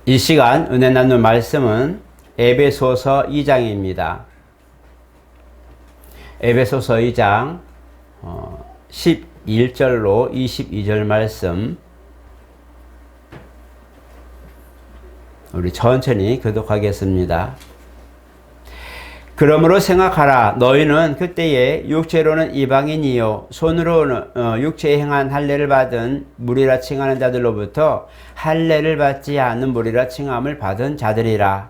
이 시간 은혜 나눌 말씀은 에베소서 2장입니다. 에베소서 2장 11절로 22절 말씀 우리 천천히 교독하겠습니다. 그러므로 생각하라. 너희는 그때에 육체로는 이방인이요 손으로는 육체에 행한 할례를 받은 무리라 칭하는 자들로부터 할례를 받지 않는 무리라 칭함을 받은 자들이라.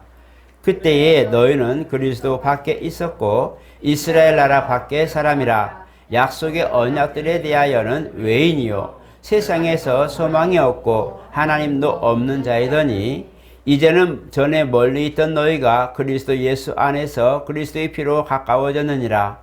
그때에 너희는 그리스도 밖에 있었고 이스라엘 나라 밖의 사람이라. 약속의 언약들에 대하여는 외인이요 세상에서 소망이 없고 하나님도 없는 자이더니 이제는 전에 멀리 있던 너희가 그리스도 예수 안에서 그리스도의 피로 가까워졌느니라.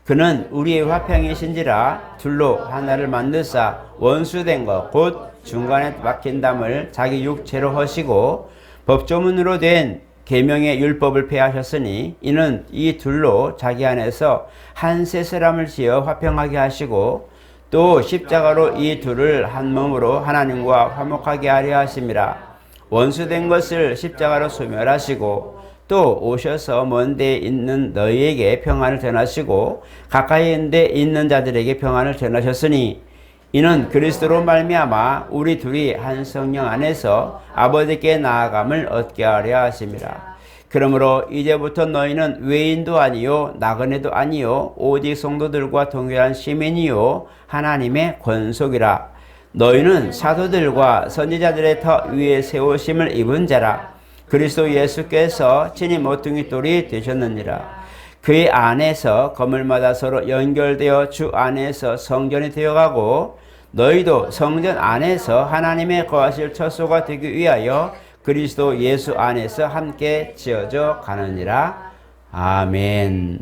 그는 우리의 화평이신지라 둘로 하나를 만드사 원수된 것 곧 중간에 막힌 담을 자기 육체로 하시고 법조문으로 된 계명의 율법을 폐하셨으니 이는 이 둘로 자기 안에서 한 세 사람을 지어 화평하게 하시고 또 십자가로 이 둘을 한 몸으로 하나님과 화목하게 하려 하심이라. 원수된 것을 십자가로 소멸하시고 또 오셔서 먼 데 있는 너희에게 평안을 전하시고 가까이 있는 자들에게 평안을 전하셨으니 이는 그리스도로 말미암아 우리 둘이 한 성령 안에서 아버지께 나아감을 얻게 하려 하심이라. 그러므로 이제부터 너희는 외인도 아니요 나그네도 아니요 오직 성도들과 동일한 시민이요 하나님의 권속이라. 너희는 사도들과 선지자들의 터 위에 세우심을 입은 자라. 그리스도 예수께서 친히 모퉁이 돌이 되셨느니라. 그의 안에서 건물마다 서로 연결되어 주 안에서 성전이 되어가고 너희도 성전 안에서 하나님의 거하실 처소가 되기 위하여 그리스도 예수 안에서 함께 지어져 가느니라. 아멘.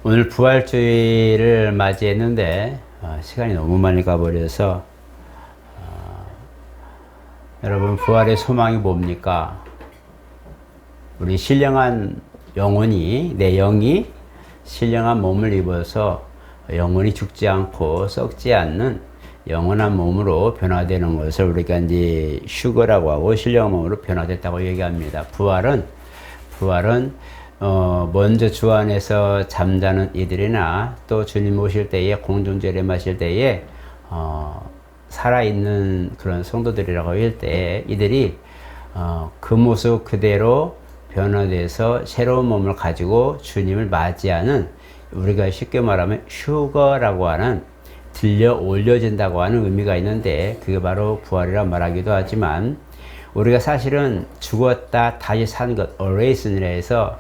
오늘 부활주의를 맞이했는데 시간이 너무 많이 가버려서 여러분 부활의 소망이 뭡니까? 우리 신령한 영혼이 내 영이 신령한 몸을 입어서 영혼이 죽지 않고 썩지 않는 영원한 몸으로 변화되는 것을 우리가 이제 휴거라고 하고 신령한 몸으로 변화됐다고 얘기합니다. 부활은 먼저 주 안에서 잠자는 이들이나 또 주님 오실 때에 공중제례 마실 때에 살아있는 그런 성도들이라고 할 때 이들이 그 모습 그대로 변화돼서 새로운 몸을 가지고 주님을 맞이하는 우리가 쉽게 말하면 휴거라고 하는 들려 올려진다고 하는 의미가 있는데 그게 바로 부활이라 말하기도 하지만 우리가 사실은 죽었다 다시 산 것 어레이슨이라 해서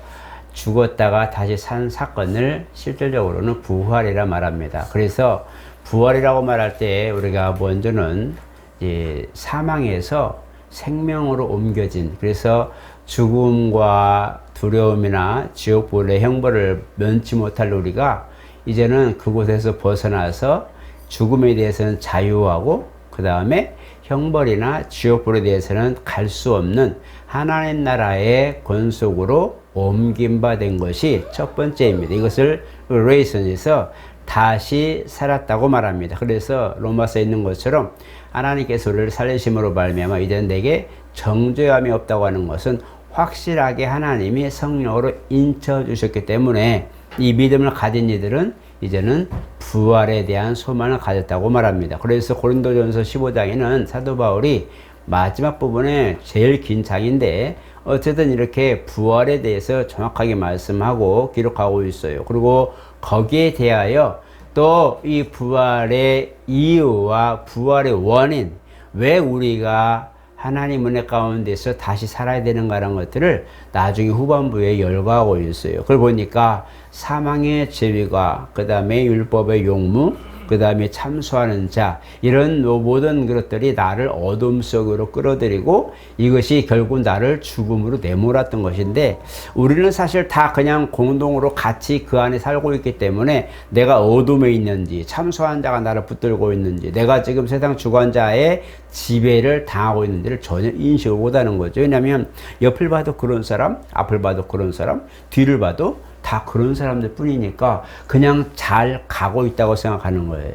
죽었다가 다시 산 사건을 실질적으로는 부활이라 말합니다. 그래서 부활이라고 말할 때 우리가 먼저는 이제 사망에서 생명으로 옮겨진, 그래서 죽음과 두려움이나 지옥불의 형벌을 면치 못할 우리가 이제는 그곳에서 벗어나서 죽음에 대해서는 자유하고 그 다음에 형벌이나 지옥불에 대해서는 갈 수 없는 하나님 나라의 권속으로 옮김받은 것이 첫 번째입니다. 이것을 레이선에서 다시 살았다고 말합니다. 그래서 로마서에 있는 것처럼 하나님께서 우리를 살리심으로 말미암아 이제는 내게 정죄함이 없다고 하는 것은 확실하게 하나님이 성령으로 인쳐 주셨기 때문에 이 믿음을 가진 이들은 이제는 부활에 대한 소망을 가졌다고 말합니다. 그래서 고린도전서 15장에는 사도 바울이 마지막 부분에 제일 긴 장인데 어쨌든 이렇게 부활에 대해서 정확하게 말씀하고 기록하고 있어요. 그리고 거기에 대하여 또 이 부활의 이유와 부활의 원인, 왜 우리가 하나님 은혜 가운데서 다시 살아야 되는가라는 것들을 나중에 후반부에 열거하고 있어요. 그걸 보니까 사망의 죄위가, 그 다음에 율법의 용무, 그 다음에 참소하는 자, 이런 모든 것들이 나를 어둠 속으로 끌어들이고 이것이 결국 나를 죽음으로 내몰았던 것인데 우리는 사실 다 그냥 공동으로 같이 그 안에 살고 있기 때문에 내가 어둠에 있는지 참소한 자가 나를 붙들고 있는지 내가 지금 세상 주관자의 지배를 당하고 있는지를 전혀 인식을 못하는 거죠. 왜냐하면 옆을 봐도 그런 사람, 앞을 봐도 그런 사람, 뒤를 봐도 다 그런 사람들 뿐이니까 그냥 잘 가고 있다고 생각하는 거예요.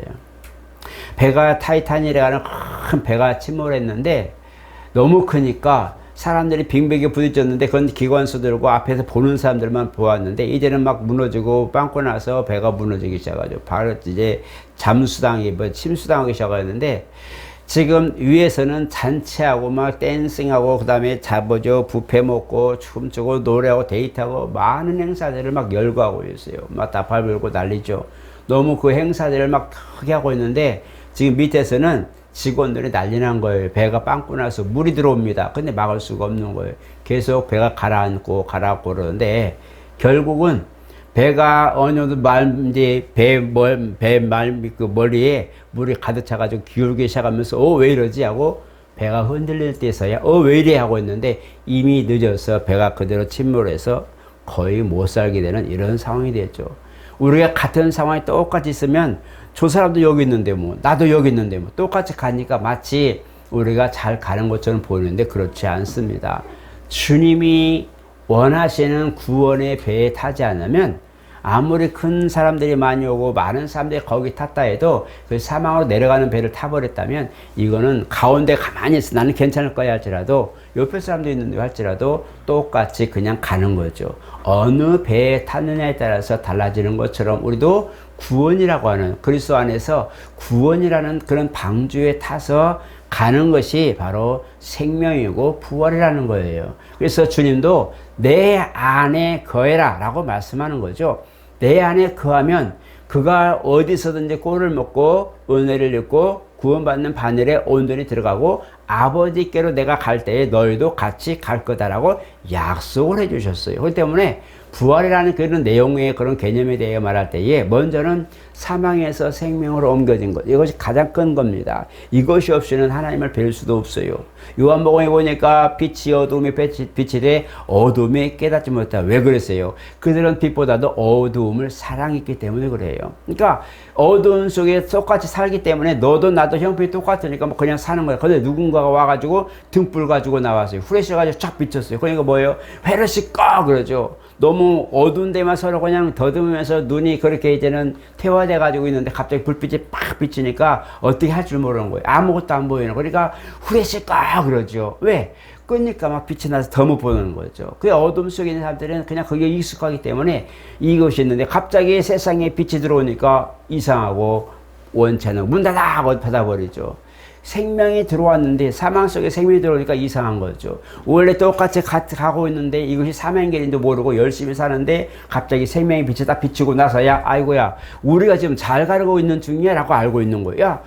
배가 타이타닉이라는 큰 배가 침몰했는데 너무 크니까 사람들이 빙벽에 부딪혔는데 그건 기관수들고 앞에서 보는 사람들만 보았는데 이제는 막 무너지고 빵꾸 나서 배가 무너지기 시작하죠. 바로 이제 잠수당이 침수당하기 시작하는데 지금 위에서는 잔치하고 막 댄싱하고 그다음에 자보죠 뷔페 먹고 춤추고 노래하고 데이트하고 많은 행사들을 막 열거하고 있어요. 막 다팔 불고 난리죠. 너무 그 행사들을 막 크게 하고 있는데 지금 밑에서는 직원들이 난리 난 거예요. 배가 빵꾸 나서 물이 들어옵니다. 근데 막을 수가 없는 거예요. 계속 배가 가라앉고 그러는데 결국은 배가 어느 정도 이제 그 머리에 물이 가득 차가지고 기울기 시작하면서 왜 이러지 하고 배가 흔들릴 때서야 왜 이래 하고 있는데 이미 늦어서 배가 그대로 침몰해서 거의 못 살게 되는 이런 상황이 됐죠. 우리가 같은 상황이 똑같이 있으면 저 사람도 여기 있는데 뭐 나도 여기 있는데 뭐 똑같이 가니까 마치 우리가 잘 가는 것처럼 보이는데 그렇지 않습니다. 주님이 원하시는 구원의 배에 타지 않으면 아무리 큰 사람들이 많이 오고 많은 사람들이 거기 탔다 해도 그 사망으로 내려가는 배를 타버렸다면 이거는 가운데 가만히 있어 나는 괜찮을 거야 할지라도 옆에 사람도 있는데 할지라도 똑같이 그냥 가는 거죠. 어느 배에 탔느냐에 따라서 달라지는 것처럼 우리도 구원이라고 하는 그리스도 안에서 구원이라는 그런 방주에 타서 가는 것이 바로 생명이고 부활이라는 거예요. 그래서 주님도 내 안에 거해라 라고 말씀하는 거죠. 내 안에 거하면 그가 어디서든지 꼴을 먹고 은혜를 입고 구원받는 바늘에 온전히 들어가고 아버지께로 내가 갈 때에 너희도 같이 갈 거다라고 약속을 해주셨어요. 그렇기 때문에 부활이라는 그런 내용의 그런 개념에 대해 말할 때에 먼저는 사망에서 생명으로 옮겨진 것, 이것이 가장 큰 겁니다. 이것이 없이는 하나님을 뵐 수도 없어요. 요한복음에 보니까 빛이 어둠에 빛이 돼 어둠에 깨닫지 못하다. 왜 그랬어요? 그들은 빛보다도 어두움을 사랑했기 때문에 그래요. 그러니까 어두운 속에 똑같이 살기 때문에 너도 나도 형편이 똑같으니까 뭐 그냥 사는 거야. 근데 누군가가 와가지고 등불 가지고 나왔어요. 후레쉬 가지고 쫙 비쳤어요. 그러니까 뭐예요? 헤르시 꺼 그러죠. 너무 어두운 데만 서로 그냥 더듬으면서 눈이 그렇게 이제는 태화돼 가지고 있는데 갑자기 불빛이 팍 비치니까 어떻게 할 줄 모르는 거예요. 아무것도 안 보이는. 그러니까 후레쉬 꺼 그러죠. 왜? 끄니까 막 빛이 나서 더 못 보는 거죠. 그 어둠 속에 있는 사람들은 그냥 거기에 익숙하기 때문에 이것이 있는데 갑자기 세상에 빛이 들어오니까 이상하고 원치 않은 문 닫아 하고 닫아버리죠. 생명이 들어왔는데 사망 속에 생명이 들어오니까 이상한 거죠. 원래 똑같이 가고 있는데 이것이 사명길인도 모르고 열심히 사는데 갑자기 생명의 빛이 딱 비치고 나서야 아이고야 우리가 지금 잘 가고 있는 중이야 라고 알고 있는 거야.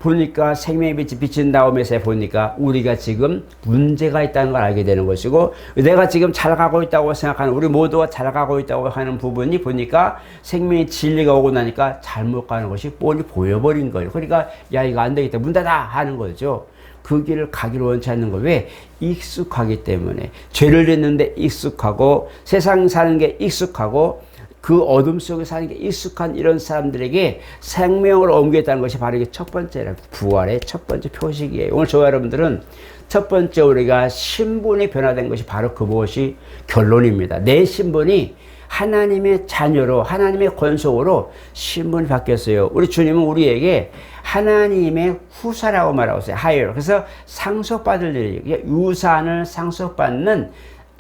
보니까 생명의 빛이 비친 다음에서 보니까 우리가 지금 문제가 있다는 걸 알게 되는 것이고 내가 지금 잘 가고 있다고 생각하는 우리 모두가 잘 가고 있다고 하는 부분이 보니까 생명의 진리가 오고 나니까 잘못 가는 것이 뻔히 보여버린 거예요. 그러니까 야 이거 안 되겠다 문 닫아 하는 거죠. 그 길을 가기를 원치 않는 거예요. 왜? 익숙하기 때문에. 죄를 짓는데 익숙하고 세상 사는 게 익숙하고 그 어둠 속에 사는 게 익숙한 이런 사람들에게 생명을 옮기겠다는 것이 바로 이게 첫 번째 부활의 첫 번째 표식이에요. 오늘 저와 여러분들은 첫 번째 우리가 신분이 변화된 것이 바로 그것이 결론입니다. 내 신분이 하나님의 자녀로 하나님의 권속으로 신분이 바뀌었어요. 우리 주님은 우리에게 하나님의 후사라고 말하고 있어요. 하이어. 그래서 상속받을 일이 유산을 상속받는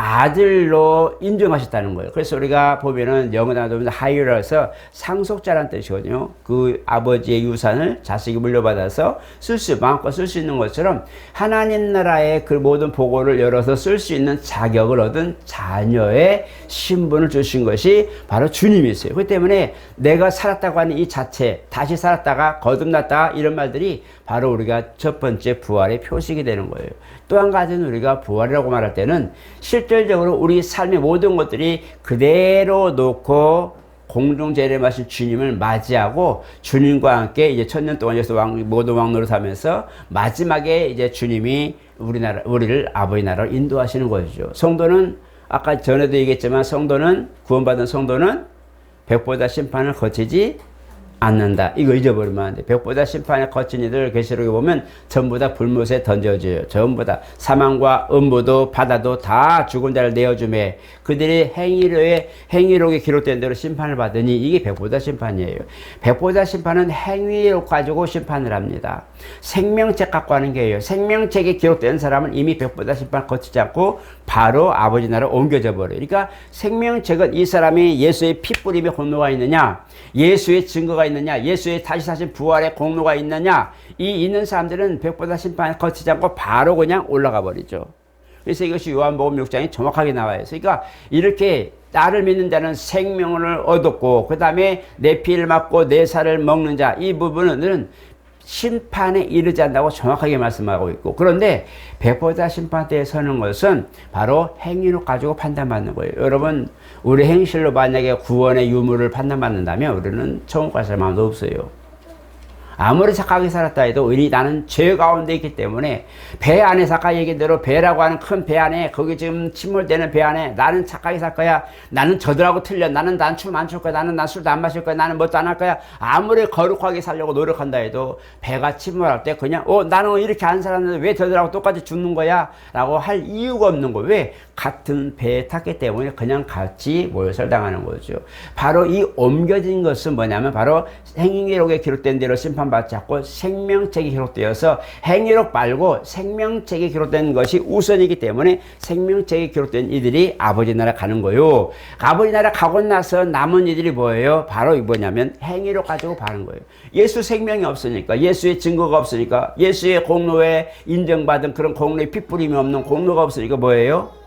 아들로 인정하셨다는 거예요. 그래서 우리가 보면은 영어 단어로 보면 하이어라서 상속자란 뜻이거든요. 그 아버지의 유산을 자식이 물려받아서 마음껏 쓸 수 있는 것처럼 하나님 나라의 그 모든 보고를 열어서 쓸 수 있는 자격을 얻은 자녀의 신분을 주신 것이 바로 주님이세요. 그렇기 때문에 내가 살았다고 하는 이 자체, 다시 살았다가 거듭났다 이런 말들이 바로 우리가 첫 번째 부활의 표식이 되는 거예요. 또 한 가지는 우리가 부활이라고 말할 때는 실질적으로 우리 삶의 모든 것들이 그대로 놓고 공중 재림하신 주님을 맞이하고 주님과 함께 이제 1000년 동안 여기서 모든 왕노릇 하면서 마지막에 이제 주님이 우리를 아버지 나라로 인도하시는 것이죠. 성도는 아까 전에도 얘기했지만 성도는 구원받은 성도는 백보다 심판을 거치지 않는다. 이거 잊어버리면 안 돼. 벽보다 심판에 거친 이들 계시록에 보면 전부 다 불못에 던져져요. 전부 다 사망과 음부도 바다도 다 죽은 자를 내어주매 그들이 행위록에 기록된 대로 심판을 받으니 이게 벽보다 심판이에요. 벽보다 심판은 행위록 가지고 심판을 합니다. 생명책 갖고 하는 게예요. 생명책에 기록된 사람은 이미 벽보다 심판을 거치지 않고 바로 아버지 나라로 옮겨져 버려요. 그러니까 생명책은 이 사람이 예수의 피 뿌림의 공로가 있느냐, 예수의 증거가 있느냐, 예수의 다시 사신 부활의 공로가 있느냐, 이 있는 사람들은 벽보다 심판을 거치지 않고 바로 그냥 올라가 버리죠. 그래서 이것이 요한복음 6장에 정확하게 나와요. 그러니까 이렇게 나를 믿는 자는 생명을 얻었고 그 다음에 내 피를 맞고 내 살을 먹는 자, 이 부분은 심판에 이르지 않는다고 정확하게 말씀하고 있고, 그런데 벽보다 심판대에 서는 것은 바로 행위로 가지고 판단받는 거예요. 여러분, 우리 행실로 만약에 구원의 유무를 판단받는다면 우리는 천국 갈 사람도 없어요. 아무리 착하게 살았다 해도 이미 나는 죄 가운데 있기 때문에 배 안에 아까 얘기한 대로 배라고 하는 큰 배 안에 거기 지금 침몰되는 배 안에 나는 착하게 살 거야. 나는 저들하고 틀려. 나는 난 춤 안 출 거야. 나는 난 술도 안 마실 거야. 나는 뭣도 안 할 거야. 아무리 거룩하게 살려고 노력한다 해도 배가 침몰할 때 그냥 나는 이렇게 안 살았는데 왜 저들하고 똑같이 죽는 거야? 라고 할 이유가 없는 거예요. 왜? 같은 배에 탔기 때문에 그냥 같이 몰살당하는 거죠. 바로 이 옮겨진 것은 뭐냐면 바로 행위록에 기록된 대로 심판받지 않고 생명책에 기록되어서 행위록 말고 생명책에 기록된 것이 우선이기 때문에 생명책에 기록된 이들이 아버지 나라 가는 거예요. 아버지 나라 가고 나서 남은 이들이 뭐예요? 바로 뭐냐면 행위록 가지고 가는 거예요. 예수 생명이 없으니까, 예수의 증거가 없으니까, 예수의 공로에 인정받은 그런 공로의 핏부림이 없는 공로가 없으니까 뭐예요?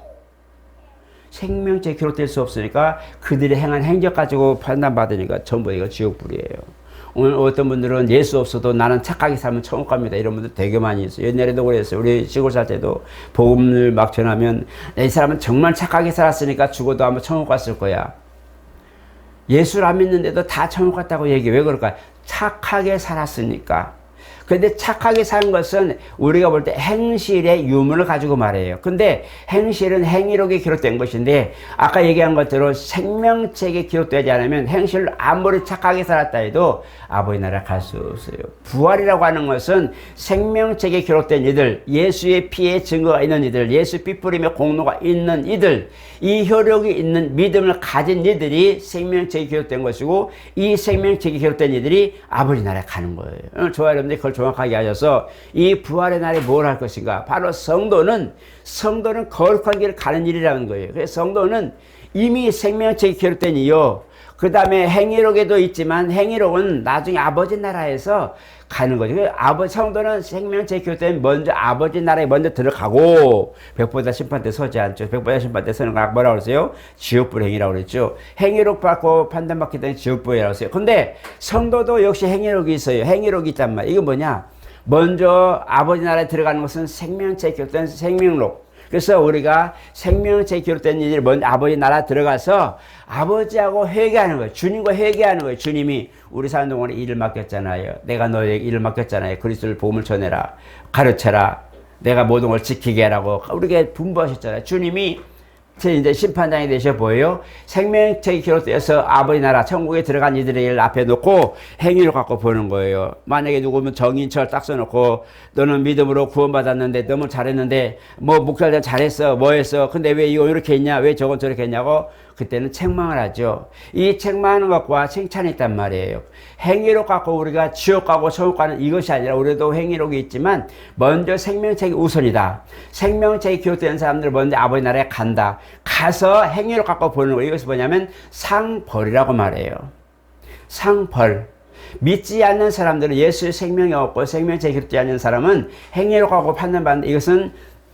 생명책에 기록될 수 없으니까 그들이 행한 행적 가지고 판단받으니까 전부 이거 지옥불이에요. 오늘 어떤 분들은 예수 없어도 나는 착하게 살면 천국 갑니다. 이런 분들 되게 많이 있어요. 옛날에도 그랬어요. 우리 시골 살 때도 복음을 막 전하면 이 사람은 정말 착하게 살았으니까 죽어도 아마 천국 갔을 거야. 예수를 안 믿는데도 다 천국 갔다고 얘기해. 왜 그럴까? 착하게 살았으니까. 근데 착하게 산 것은 우리가 볼 때 행실의 유무를 가지고 말해요. 근데 행실은 행위록에 기록된 것인데 아까 얘기한 것대로 생명책에 기록되지 않으면 행실을 아무리 착하게 살았다 해도 아버지 나라 갈 수 없어요. 부활이라고 하는 것은 생명책에 기록된 이들, 예수의 피의 증거가 있는 이들, 예수 피 뿌림의 공로가 있는 이들, 이 효력이 있는 믿음을 가진 이들이 생명책에 기록된 것이고 이 생명책에 기록된 이들이 아버지 나라에 가는 거예요. 저와 여러분들이 그걸 정확하게 하셔서 이 부활의 날에 뭘 할 것인가? 바로 성도는 거룩한 길을 가는 일이라는 거예요. 그래서 성도는 이미 생명책에 기록된 이요. 그 다음에 행위록에도 있지만 행위록은 나중에 아버지 나라에서 가는 거죠. 성도는 생명책에 기록된 먼저 아버지 나라에 먼저 들어가고 벽보다 심판 때 서지 않죠. 벽보다 심판 때 서는 거 뭐라고 그랬어요? 지옥불 행위라고 그랬죠. 행위록 받고 판단받기 때문에 지옥불이라고 했어요. 근데 성도도 역시 행위록이 있어요. 행위록이 있단 말이에요. 이거 뭐냐? 먼저 아버지 나라에 들어가는 것은 생명책에 기록된 생명록. 그래서 우리가 생명책에 기록된 일이 먼저 아버지 나라 들어가서 아버지하고 회개하는 거예요. 주님과 회개하는 거예요. 주님이 우리 사는 동안에 일을 맡겼잖아요. 내가 너에게 일을 맡겼잖아요. 그리스도를 복음을 전해라. 가르쳐라. 내가 모든 걸 지키게 하라고 우리에게 분부하셨잖아요. 주님이 이제 심판장이 되셔 보여요. 생명책이 기록되어서 아버지 나라 천국에 들어간 이들의 일 앞에 놓고 행위를 갖고 보는 거예요. 만약에 누구면 정인철 딱 써놓고 너는 믿음으로 구원받았는데 너무 잘했는데 뭐 목사들 잘했어 뭐 했어 근데 왜 이거 이렇게 했냐 왜 저건 저렇게 했냐고 그때는 책망을 하죠. 이 책망하는 것과 칭찬이 있단 말이에요. 행위록 갖고 우리가 지옥 가고 천국 가는 이것이 아니라 우리도 행위록이 있지만 먼저 생명책이 우선이다. 생명책이 기록된 사람들 먼저 아버지 나라에 간다. 가서 행위록 갖고 보는 거예요. 이것이 뭐냐면 상벌이라고 말해요. 상벌. 믿지 않는 사람들은 예수의 생명이 없고 생명책이 기록되지 않는 사람은 행위록 갖고 판단받는데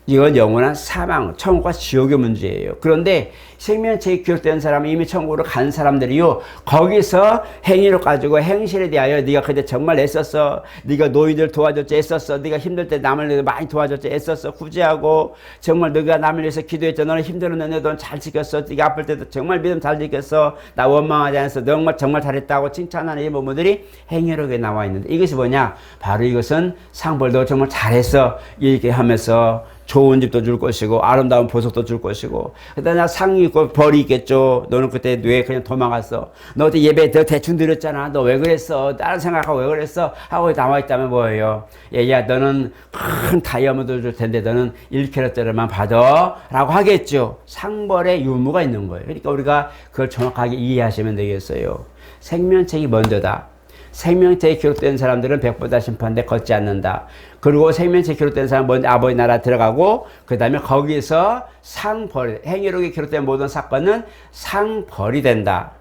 이건 영원한 사망, 천국과 지옥의 문제예요. 그런데 생명책에 기록된 사람은 이미 천국으로 간 사람들이요. 거기서 행위를 가지고 행실에 대하여 네가 그때 정말 애썼어. 네가 노인들 도와줬지 애썼어. 네가 힘들 때 남을 위해서 많이 도와줬지 애썼어. 구제하고 정말 네가 남을 위해서 기도했죠. 너는 힘들었는데 넌 잘 지켰어. 네가 아플 때도 정말 믿음 잘 지켰어. 나 원망하지 않았어. 너 정말 잘했다고 칭찬하는 이 부분들이 행위록에 나와 있는데 이것이 뭐냐? 바로 이것은 상벌도 정말 잘했어. 이렇게 하면서 좋은 집도 줄 것이고 아름다운 보석도 줄 것이고 그다음에 상이 있고 벌이 있겠죠. 너는 그때 왜 그냥 도망갔어? 너 어때 예배 너 대충 드렸잖아. 너 왜 그랬어? 다른 생각하고 왜 그랬어? 하고 남아있다면 뭐예요? 얘야 너는 큰 다이아몬드 줄 텐데 너는 1캐럿짜리만 받아 라고 하겠죠. 상벌의 유무가 있는 거예요. 그러니까 우리가 그걸 정확하게 이해하시면 되겠어요. 생명책이 먼저다. 생명책에 기록된 사람들은 백보다 심판대 걷지 않는다. 그리고 생명책에 기록된 사람은 먼저 아버지 나라 들어가고 그 다음에 거기서 상벌, 행위록에 기록된 모든 사건은 상벌이 된다.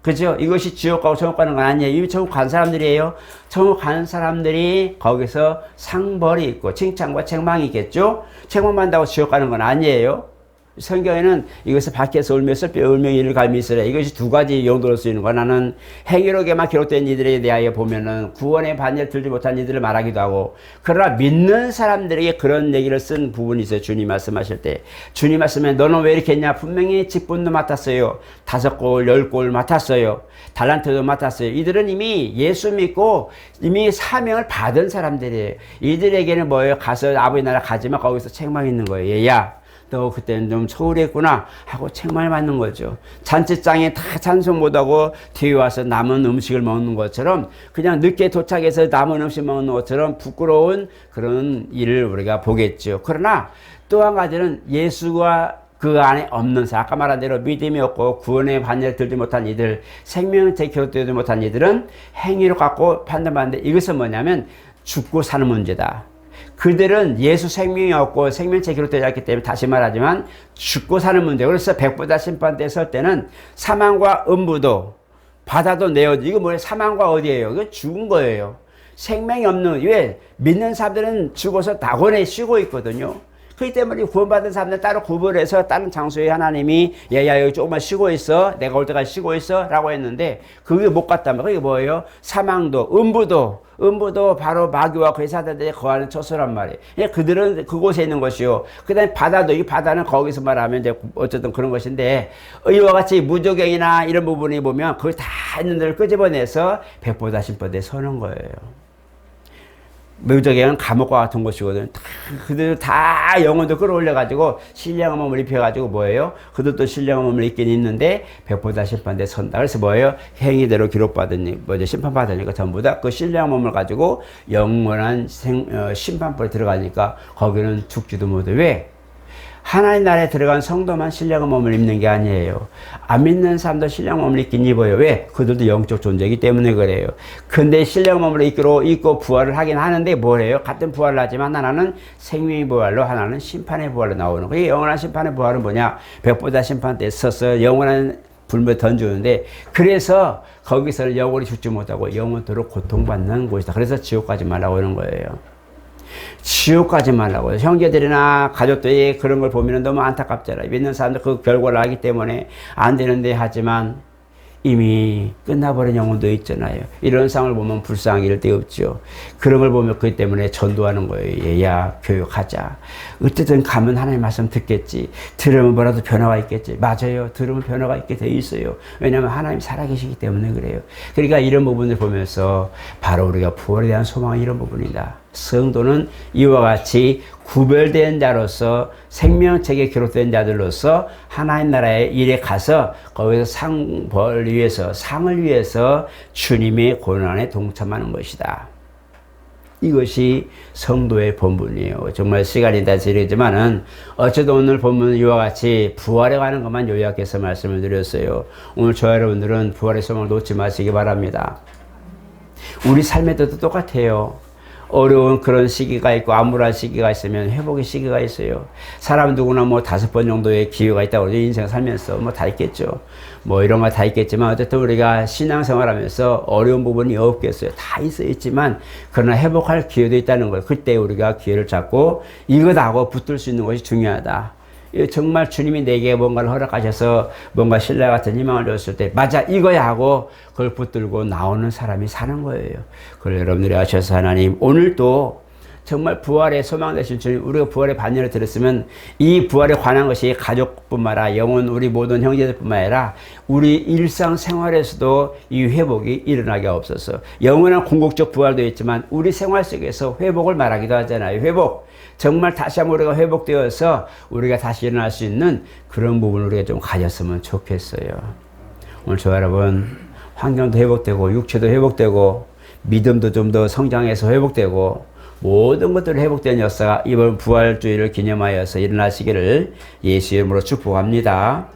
그죠? 이것이 지옥 가고 천국 가는 건 아니에요. 이미 천국 간 사람들이에요. 천국 간 사람들이 거기서 상벌이 있고 칭찬과 책망이 있겠죠? 책망받는다고 지옥 가는 건 아니에요. 성경에는 이것을 밖에서 울면서 울며 이를 갈미 있으라. 이것이 두 가지 용도로 쓰이는 거야. 나는 행위록에만 기록된 이들에 대하여 보면은 구원의 반열에 들지 못한 이들을 말하기도 하고, 그러나 믿는 사람들에게 그런 얘기를 쓴 부분이 있어요. 주님 말씀하실 때. 주님 말씀에 너는 왜 이렇게 했냐? 분명히 직분도 맡았어요. 5골, 10골 맡았어요. 달란트도 맡았어요. 이들은 이미 예수 믿고 이미 사명을 받은 사람들이에요. 이들에게는 뭐예요? 가서 아버지 나라 가지만 거기서 책망 있는 거예요. 얘야, 너 그때는 좀 소홀했구나 하고 책망을 받는 거죠. 잔치장에 다 찬송 못하고 뒤에 와서 남은 음식을 먹는 것처럼, 그냥 늦게 도착해서 남은 음식 먹는 것처럼 부끄러운 그런 일을 우리가 보겠죠. 그러나 또 한 가지는 예수가 그 안에 없는 사, 아까 말한 대로 믿음이 없고 구원의 반열에 들지 못한 이들, 생명체 기록되지 못한 이들은 행위로 갖고 판단받는데, 이것은 뭐냐면 죽고 사는 문제다. 그들은 예수 생명이 없고 생명체 기록되지 않기 때문에, 다시 말하지만 죽고 사는 문제. 그래서 백보다 심판대에 설 때는 사망과 음부도 바다도 내어, 이거 뭐예요? 사망과 어디예요? 이거 죽은 거예요. 생명이 없는, 왜? 믿는 사람들은 죽어서 낙원에 쉬고 있거든요. 그렇기 때문에 구원받은 사람들 따로 구분해서 다른 장소에 하나님이 얘야 여기 조금만 쉬고 있어, 내가 올 때까지 쉬고 있어 라고 했는데, 그게 못 갔다면 그게 뭐예요? 사망도 음부도 바로 마귀와 그의 사자들이 거하는 처소란 말이에요. 그들은 그곳에 있는 것이요. 그 다음에 바다도, 이 바다는 거기서 말하면 이제 어쨌든 그런 것인데, 이와 같이 무조경이나 이런 부분이 보면 그걸 다 있는 데를 끄집어내서 백보다 심판대에 서는 거예요. 무적행은 감옥과 같은 곳이거든. 그들 다 영혼도 끌어올려가지고 신령한 몸을 입혀가지고 뭐예요? 그들도 신령한 몸을 입긴 있는데 백보다 심판대에 선다. 그래서 뭐예요? 행위대로 기록받으니 심판받으니까 전부 다 그 신령한 몸을 가지고 영원한 심판불에 들어가니까 거기는 죽지도 못해. 왜? 하나님 나라에 들어간 성도만 신령한 몸을 입는 게 아니에요. 안 믿는 사람도 신령한 몸을 입긴 입어요. 왜? 그들도 영적 존재이기 때문에 그래요. 근데 신령한 몸을 입고 부활을 하긴 하는데 뭐래요? 같은 부활을 하지만 하나는 생명의 부활로, 하나는 심판의 부활로 나오는 거예요. 영원한 심판의 부활은 뭐냐? 백보다 심판대에 서서 영원한 불멸 던지는데, 그래서 거기서 영원히 죽지 못하고 영원토록 고통받는 곳이다. 그래서 지옥 가지 말라고 하는 거예요. 지옥 가지 말라고요. 형제들이나 가족들이 그런 걸 보면 너무 안타깝잖아요. 믿는 사람들 그 결과를 알기 때문에 안 되는데, 하지만 이미 끝나버린 영혼도 있잖아요. 이런 상황을 보면 불쌍하기 일데 없죠. 그런 걸 보면 그것 때문에 전도하는 거예요. 얘야, 교육하자. 어쨌든 가면 하나님 말씀 듣겠지. 들으면 뭐라도 변화가 있겠지. 맞아요. 들으면 변화가 있게 돼 있어요. 왜냐하면 하나님 살아계시기 때문에 그래요. 그러니까 이런 부분을 보면서 바로 우리가 부활에 대한 소망은 이런 부분이다. 성도는 이와 같이 구별된 자로서, 생명책에 기록된 자들로서 하나님 나라의 일에 가서 거기서 상을 위해서 주님의 고난에 동참하는 것이다. 이것이 성도의 본분이에요. 정말 시간이 다 지르지만은 어쨌든 오늘 본문은 이와 같이 부활에 관한 것만 요약해서 말씀을 드렸어요. 오늘 저와 여러분들은 부활의 소망을 놓지 마시기 바랍니다. 우리 삶에도 똑같아요. 어려운 그런 시기가 있고 암울한 시기가 있으면 회복의 시기가 있어요. 사람 누구나 뭐 5번 정도의 기회가 있다고 그러죠. 인생 살면서 뭐 다 있겠죠. 뭐 이런 거 다 있겠지만 어쨌든 우리가 신앙생활 하면서 어려운 부분이 없겠어요. 다 있지만 그러나 회복할 기회도 있다는 걸, 그때 우리가 기회를 잡고 이것하고 붙들 수 있는 것이 중요하다. 정말 주님이 내게 뭔가를 허락하셔서 뭔가 신뢰 같은 희망을 줬을 때 맞아 이거야 하고 그걸 붙들고 나오는 사람이 사는 거예요. 그걸 여러분들이 아셔서 하나님 오늘도 정말 부활의 소망 되신 주님, 우리가 부활의 반열을 들었으면 이 부활에 관한 것이 가족뿐만 아니라 영혼 우리 모든 형제들뿐만 아니라 우리 일상생활에서도 이 회복이 일어나게 없어서 영원한 궁극적 부활도 있지만 우리 생활 속에서 회복을 말하기도 하잖아요. 회복. 정말 다시 한번 우리가 회복되어서 우리가 다시 일어날 수 있는 그런 부분을 우리가 좀 가졌으면 좋겠어요. 오늘 저 여러분, 환경도 회복되고 육체도 회복되고 믿음도 좀 더 성장해서 회복되고 모든 것들이 회복된 역사가 이번 부활주의를 기념하여서 일어나시기를 예수 이름으로 축복합니다.